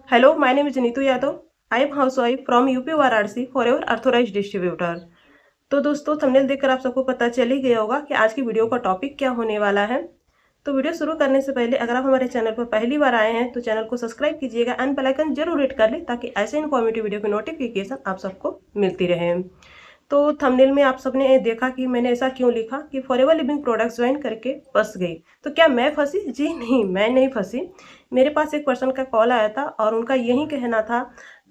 Hello, my name is Neetu Yadav. I am housewife from UP Varanasi forever authorised distributor. तो दोस्तों thumbnail देखकर आप सबको पता चल ही गया होगा कि आज की वीडियो का टॉपिक क्या होने वाला है। तो वीडियो शुरू करने से पहले अगर आप हमारे चैनल पर पहली बार आए हैं तो चैनल को सब्सक्राइब कीजिएगा एंड बेल आइकन जरूर हिट कर लें ताकि ऐसे इन्फॉर्मेटिव वीडियो की नोटिफिकेशन आप सबको मिलती रहे। तो थंबनेल में आप सबने देखा कि मैंने ऐसा क्यों लिखा कि फॉरएवर लिविंग प्रोडक्ट्स ज्वाइन करके फंस गई। तो क्या मैं फंसी? जी नहीं, मैं नहीं फंसी। मेरे पास एक पर्सन का कॉल आया था और उनका यही कहना था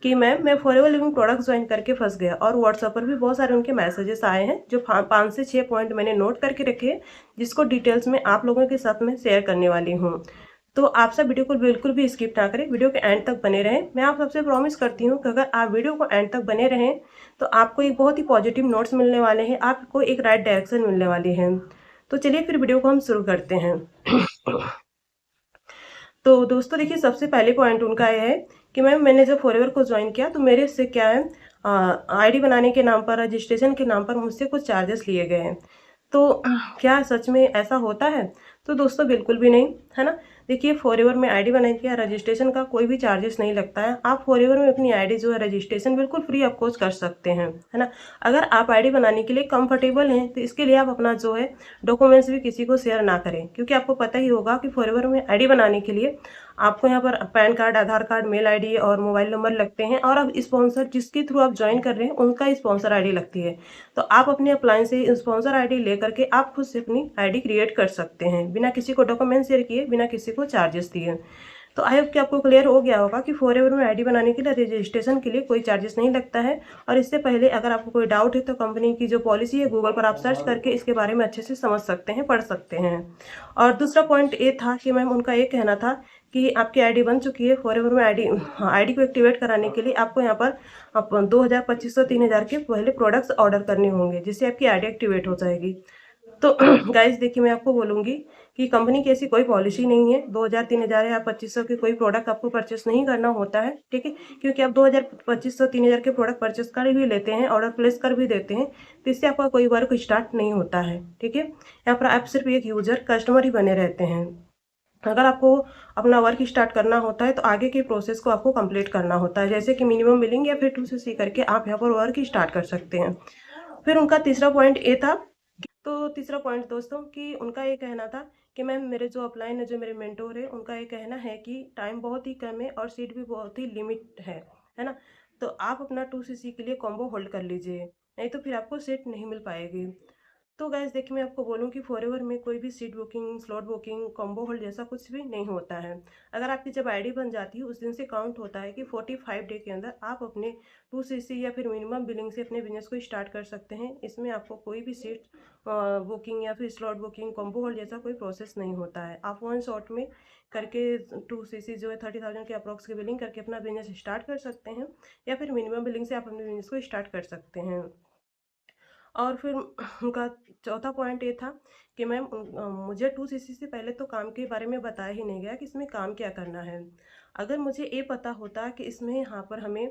कि मैं फॉरएवर लिविंग प्रोडक्ट्स ज्वाइन करके फंस गया। और व्हाट्सएप पर भी बहुत सारे उनके मैसेजेस आए हैं जो 5 से 6 पॉइंट मैंने नोट करके रखे, जिसको डिटेल्स में आप लोगों के साथ में शेयर करने वाली हूँ। तो आप सब वीडियो को बिल्कुल भी स्किप ना करें, वीडियो के एंड तक बने रहें। मैं आप सबसे प्रॉमिस करती हूँ कि अगर आप वीडियो को एंड तक बने रहें तो आपको एक बहुत ही पॉजिटिव नोट्स मिलने वाले हैं, आपको एक राइट डायरेक्शन मिलने वाली है। तो चलिए फिर वीडियो को हम शुरू करते हैं। तो दोस्तों देखिए, सबसे पहले पॉइंट उनका ये है कि मैंने जब फॉरएवर को ज्वाइन किया तो मेरे से क्या है, आईडी बनाने के नाम पर, रजिस्ट्रेशन के नाम पर मुझसे कुछ चार्जेस लिए गए हैं। तो क्या सच में ऐसा होता है? तो दोस्तों बिल्कुल भी नहीं, है ना। देखिए, फॉरएवर में आईडी बनाने का रजिस्ट्रेशन का कोई भी चार्जेस नहीं लगता है। आप फॉरएवर में अपनी आईडी जो है रजिस्ट्रेशन बिल्कुल फ्री ऑफ कॉस्ट कर सकते हैं, है ना। अगर आप आईडी बनाने के लिए कंफर्टेबल हैं तो इसके लिए आप अपना जो है डॉक्यूमेंट्स भी किसी को शेयर ना करें, क्योंकि आपको पता ही होगा कि फॉरएवर में आईडी बनाने के लिए आपको यहाँ पर पैन कार्ड, आधार कार्ड, मेल आईडी और मोबाइल नंबर लगते हैं। और अब स्पॉन्सर जिसके थ्रू आप ज्वाइन कर रहे हैं उनका स्पॉन्सर आईडी लगती है। तो आप अपने अप्लायंस से स्पॉन्सर आईडी लेकर के आप खुद से अपनी आईडी क्रिएट कर सकते हैं बिना किसी को डॉक्यूमेंट शेयर किए, बिना किसी को चार्जेस दिए। तो आई होप कि आपको क्लियर हो गया होगा कि फॉरएवर में आईडी बनाने के लिए रजिस्ट्रेशन के लिए कोई चार्जेस नहीं लगता है। और इससे पहले अगर आपको कोई डाउट है तो कंपनी की जो पॉलिसी है गूगल पर आप सर्च करके इसके बारे में अच्छे से समझ सकते हैं, पढ़ सकते हैं। और दूसरा पॉइंट ये था कि मैम उनका ये कहना था कि आपकी आईडी बन चुकी है। फॉरएवर में आईडी को एक्टिवेट कराने के लिए आपको यहाँ पर 2000, 2500, 3000 के पहले प्रोडक्ट्स ऑर्डर करने होंगे, जिससे आपकी आईडी एक्टिवेट हो जाएगी। तो गाइस देखिए, मैं आपको बोलूँगी कि कंपनी की ऐसी कोई पॉलिसी नहीं है 2000, 3000 या 2500 के कोई प्रोडक्ट आपको परचेस नहीं करना होता है, ठीक है। क्योंकि आप 2000, 2500, 3000 के प्रोडक्ट परचेस कर भी लेते हैं, ऑर्डर प्लेस कर भी देते हैं, तो इससे आपका कोई वर्क स्टार्ट नहीं होता है, ठीक है। यहाँ पर आप सिर्फ एक यूजर, कस्टमर ही बने रहते हैं। अगर आपको अपना वर्क स्टार्ट करना होता है तो आगे के प्रोसेस को आपको कंप्लीट करना होता है, जैसे कि मिनिमम बिलिंग या फिर 2 से करके आप यहाँ पर वर्क स्टार्ट कर सकते हैं। फिर उनका तीसरा पॉइंट ये था, तो तीसरा पॉइंट दोस्तों कि उनका ये कहना था कि मैम मेरे जो अपलाइन है, जो मेरे मेंटोर है, उनका ये कहना है कि टाइम बहुत ही कम है और सीट भी बहुत ही लिमिट है ना। तो आप अपना 2cc के लिए कॉम्बो होल्ड कर लीजिए, नहीं तो फिर आपको सीट नहीं मिल पाएगी। तो गैस देखिए, मैं आपको बोलूँ कि फॉरएवर में कोई भी seat booking, slot booking, combo hold जैसा कुछ भी नहीं होता है। अगर आपकी जब आईडी बन जाती है उस दिन से काउंट होता है कि 45 डे के अंदर आप अपने 2cc या फिर मिनिमम बिलिंग से अपने बिजनेस को स्टार्ट कर सकते हैं। इसमें आपको कोई भी सीट बुकिंग या फिर स्लॉट बुकिंग, कॉम्बो होल्ड जैसा कोई प्रोसेस नहीं होता है। आप वन शॉट में करके 2cc जो है 30,000 के अप्रॉक्स की बिलिंग करके अपना बिजनेस स्टार्ट कर सकते हैं, या फिर मिनिमम बिलिंग से आप अपने बिजनेस को स्टार्ट कर सकते हैं। और फिर उनका चौथा पॉइंट ये था कि मैम मुझे 2cc से पहले तो काम के बारे में बताया ही नहीं गया कि इसमें काम क्या करना है। अगर मुझे ये पता होता कि इसमें यहाँ पर हमें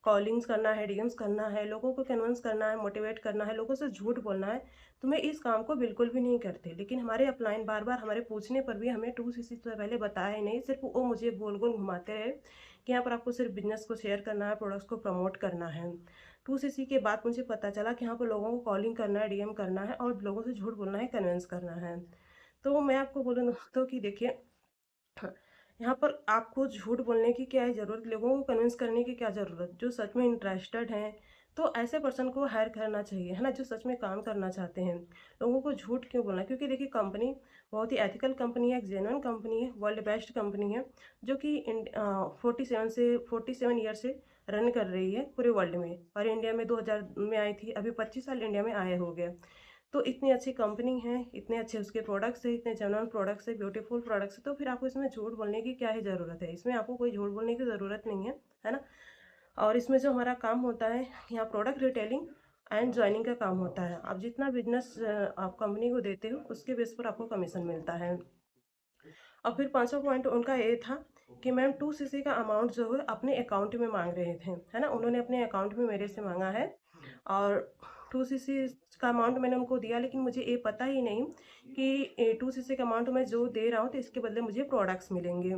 कॉलिंग्स करना है, डीएम्स करना है, लोगों को कन्विंस करना है, मोटिवेट करना है, लोगों से झूठ बोलना है, तो मैं इस काम को बिल्कुल भी नहीं करते। लेकिन हमारे अपलाइन बार बार हमारे पूछने पर भी हमें 2cc से पहले बताया ही नहीं, सिर्फ वो मुझे गोल गोल घुमाते रहे कि यहाँ पर आपको सिर्फ बिजनेस को शेयर करना है, प्रोडक्ट्स को प्रमोट करना है। 2cc के बाद मुझे पता चला कि यहाँ पर लोगों को कॉलिंग करना है, डीएम करना है और लोगों से झूठ बोलना है, कन्विंस करना है। तो मैं आपको बोलूँ दोस्तों कि देखिए, यहाँ पर आपको झूठ बोलने की क्या है ज़रूरत, लोगों को कन्विंस करने की क्या ज़रूरत। जो सच में इंटरेस्टेड हैं तो ऐसे पर्सन को हायर करना चाहिए, है ना, जो सच में काम करना चाहते हैं। लोगों को झूठ क्यों बोलना? क्योंकि देखिए, कंपनी बहुत ही एथिकल कंपनी है, एक जेन्युइन कंपनी है, वर्ल्ड बेस्ट कंपनी है, जो कि 47 ईयर से रन कर रही है पूरे वर्ल्ड में। और इंडिया में 2000 में आई थी, अभी 25 साल इंडिया में आए हो गए। तो इतनी अच्छी कंपनी है, इतने अच्छे उसके प्रोडक्ट्स है, इतने जेन्युइन प्रोडक्ट्स है, ब्यूटीफुल प्रोडक्ट्स है, तो फिर आपको इसमें झूठ बोलने की क्या ही ज़रूरत है? इसमें आपको कोई झूठ बोलने की ज़रूरत नहीं है ना। और इसमें जो हमारा काम होता है यहाँ प्रोडक्ट रिटेलिंग एंड ज्वाइनिंग का काम होता है। आप जितना बिजनेस आप कंपनी को देते हो उसके बेस पर आपको कमीशन मिलता है। और फिर पांचवा पॉइंट उनका ये था कि मैम 2cc का अमाउंट जो है अपने अकाउंट में मांग रहे थे, है ना। उन्होंने अपने अकाउंट में मेरे से मांगा है और 2cc का अमाउंट मैंने उनको दिया, लेकिन मुझे ये पता ही नहीं कि 2cc का अमाउंट मैं जो दे रहा हूँ तो इसके बदले मुझे प्रोडक्ट्स मिलेंगे।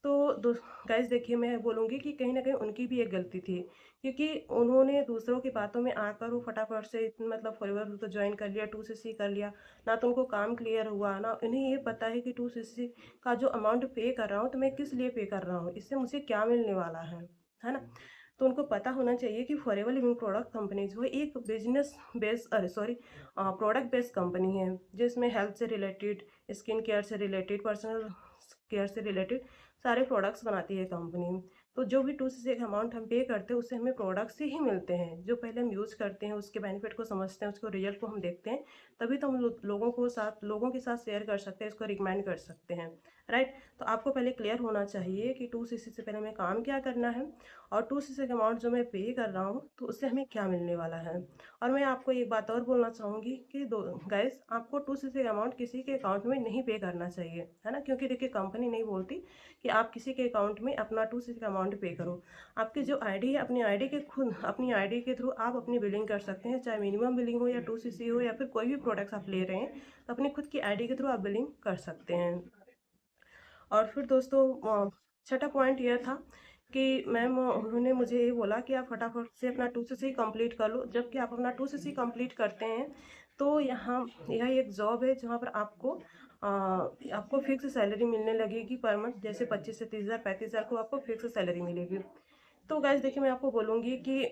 तो गाइस देखिए, मैं बोलूँगी कि कहीं न कहीं उनकी भी एक गलती थी, क्योंकि उन्होंने दूसरों की बातों में आकर वो फटाफट से मतलब फॉरएवर को जॉइन कर लिया, 2सीसी कर लिया। ना तो उनको काम क्लियर हुआ, ना उन्हें ये पता है कि 2सीसी का जो अमाउंट पे कर रहा हूँ, तो मैं किस लिए पे कर रहा हूँ, इससे मुझे क्या मिलने वाला है ना? तो उनको पता होना चाहिए कि फॉरएवर लिविंग प्रोडक्ट कंपनी जो है एक business based product based company है, जिसमें हेल्थ से रिलेटेड, स्किन केयर से रिलेटेड, पर्सनल केयर से रिलेटेड सारे प्रोडक्ट्स बनाती है कंपनी। तो जो भी 2सीसी का अमाउंट हम पे करते हैं, उससे हमें प्रोडक्ट्स ही मिलते हैं। जो पहले हम यूज़ करते हैं, उसके बेनिफिट को समझते हैं, उसको रिजल्ट को हम देखते हैं, तभी तो हम लोगों के साथ शेयर कर सकते हैं, इसको रिकमेंड कर सकते हैं, राइट? तो आपको पहले क्लियर होना चाहिए कि 2सीसी से पहले हमें काम क्या करना है, और 2सीसी का अमाउंट जो मैं पे कर रहा हूँ, तो उससे हमें क्या मिलने वाला है। और मैं आपको एक बात और बोलना चाहूँगी कि दो गाइस, आपको 2सीसी का अमाउंट किसी के अकाउंट में नहीं पे करना चाहिए, है ना? क्योंकि देखिए, कंपनी नहीं बोलती कि आप किसी के अकाउंट में अपना 2सीसी का अमाउंट पे करो। आपकी जो आईडी है, अपनी आईडी के थ्रू आप अपनी बिलिंग कर सकते हैं, चाहे मिनिमम बिलिंग हो या 2सीसी हो या फिर कोई भी प्रोडक्ट्स आप ले रहे हैं, तो अपनी खुद की आईडी के थ्रू आप बिलिंग कर सकते हैं। और फिर दोस्तों, छठा पॉइंट यह था कि मैम उन्होंने मुझे ये बोला कि आप फटाफट से अपना 2सीसी कंप्लीट कर लो। जबकि आप अपना 2सीसी कंप्लीट करते हैं, तो यह एक जॉब है जहाँ पर आपको फिक्स सैलरी मिलने लगेगी पर मंथ। जैसे 25 से 30 हज़ार, 35 हज़ार को आपको फिक्स सैलरी मिलेगी। तो गाइस देखिए, मैं आपको बोलूँगी कि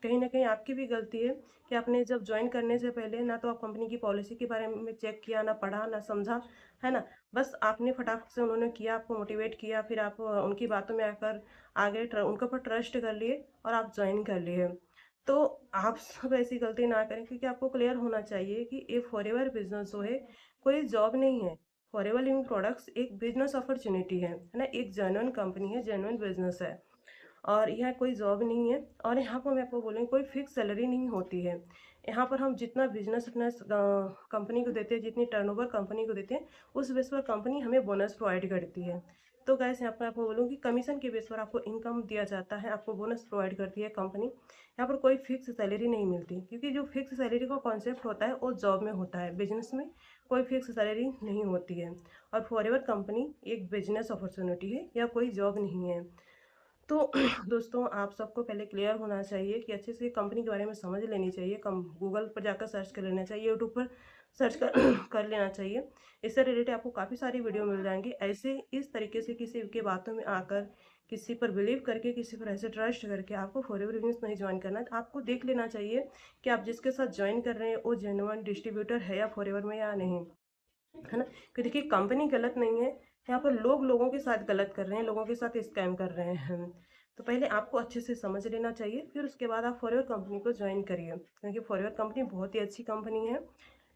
कहीं न कहीं आपकी भी गलती है कि आपने जब जॉइन करने से पहले ना तो आप कंपनी की पॉलिसी के बारे में चेक किया, ना पढ़ा, ना समझा, है ना? बस आपने फटाफट से, उन्होंने किया, आपको मोटिवेट किया, फिर आप उनकी बातों में आकर उनके ऊपर ट्रस्ट कर लिए और आप ज्वाइन कर लिए। तो आप सब ऐसी गलती ना करें, क्योंकि आपको क्लियर होना चाहिए कि ये फॉरएवर बिजनेस जो है, कोई जॉब नहीं है। फॉरएवर लिविंग प्रोडक्ट्स एक बिजनेस अपॉर्चुनिटी है ना? एक जेन्युइन कंपनी है, जेन्युइन बिजनेस है, और यह कोई जॉब नहीं है। और यहाँ पर मैं आपको बोलूँगी, कोई फिक्स सैलरी नहीं होती है। यहाँ पर हम जितना बिजनेस अपना कंपनी को देते हैं, जितनी टर्नओवर कंपनी को देते हैं, उस बेस पर कंपनी हमें बोनस प्रोवाइड करती है। तो गैस, यहाँ पर आपको बोलूँ कि कमीशन के बेस पर आपको इनकम दिया जाता है, आपको बोनस प्रोवाइड करती है कंपनी। यहाँ पर कोई फिक्स सैलरी नहीं मिलती, क्योंकि जो फिक्स सैलरी का कॉन्सेप्ट होता है वो जॉब में होता है, बिजनेस में कोई फिक्स सैलरी नहीं होती है। और फॉरएवर कंपनी एक बिजनेस अपॉर्चुनिटी है, या कोई जॉब नहीं है। तो दोस्तों, आप सबको पहले क्लियर होना चाहिए कि अच्छे से कंपनी के बारे में समझ लेनी चाहिए। कम गूगल पर जाकर सर्च कर लेना चाहिए, यूट्यूब पर सर्च कर कर लेना चाहिए। इससे रिलेटेड आपको काफ़ी सारी वीडियो मिल जाएंगी। ऐसे इस तरीके से किसी के बातों में आकर, किसी पर बिलीव करके, किसी पर ऐसे ट्रस्ट करके आपको फॉरएवर बिजनेस नहीं ज्वाइन करना है। आपको देख लेना चाहिए कि आप जिसके साथ ज्वाइन कर रहे हैं वो जेन्युइन डिस्ट्रीब्यूटर है या फॉरएवर में या नहीं, है ना? कि देखिए, कंपनी गलत नहीं है, यहाँ पर लोग लोगों के साथ गलत कर रहे हैं, लोगों के साथ स्कैम कर रहे हैं। तो पहले आपको अच्छे से समझ लेना चाहिए, फिर उसके बाद आप फॉरएवर कंपनी को ज्वाइन करिए, क्योंकि फॉरएवर कंपनी बहुत ही अच्छी कंपनी है,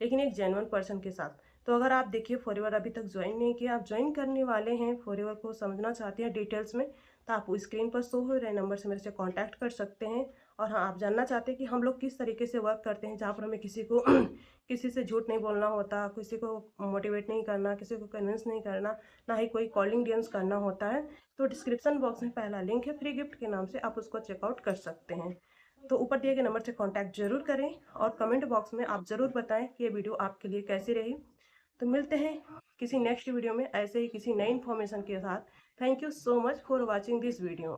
लेकिन एक जेन्युइन पर्सन के साथ। तो अगर आप देखिए, फॉरएवर अभी तक ज्वाइन नहीं किया, आप ज्वाइन करने वाले हैं, फॉरएवर को समझना चाहते हैं डिटेल्स में, तो आप स्क्रीन पर शो हो रहे नंबर से मेरे से कॉन्टैक्ट कर सकते हैं। और हाँ, आप जानना चाहते हैं कि हम लोग किस तरीके से वर्क करते हैं, जहाँ पर हमें किसी को किसी से झूठ नहीं बोलना होता, किसी को मोटिवेट नहीं करना, किसी को कन्विंस नहीं करना, ना ही कोई कॉलिंग गेम्स करना होता है, तो डिस्क्रिप्शन बॉक्स में पहला लिंक है फ्री गिफ्ट के नाम से, आप उसको चेकआउट कर सकते हैं। तो ऊपर दिए गए नंबर से कांटेक्ट जरूर करें, और कमेंट बॉक्स में आप ज़रूर बताएं कि ये वीडियो आपके लिए कैसी रही। तो मिलते हैं किसी नेक्स्ट वीडियो में ऐसे ही किसी नई इन्फॉर्मेशन के साथ। Thank you so much for watching this video.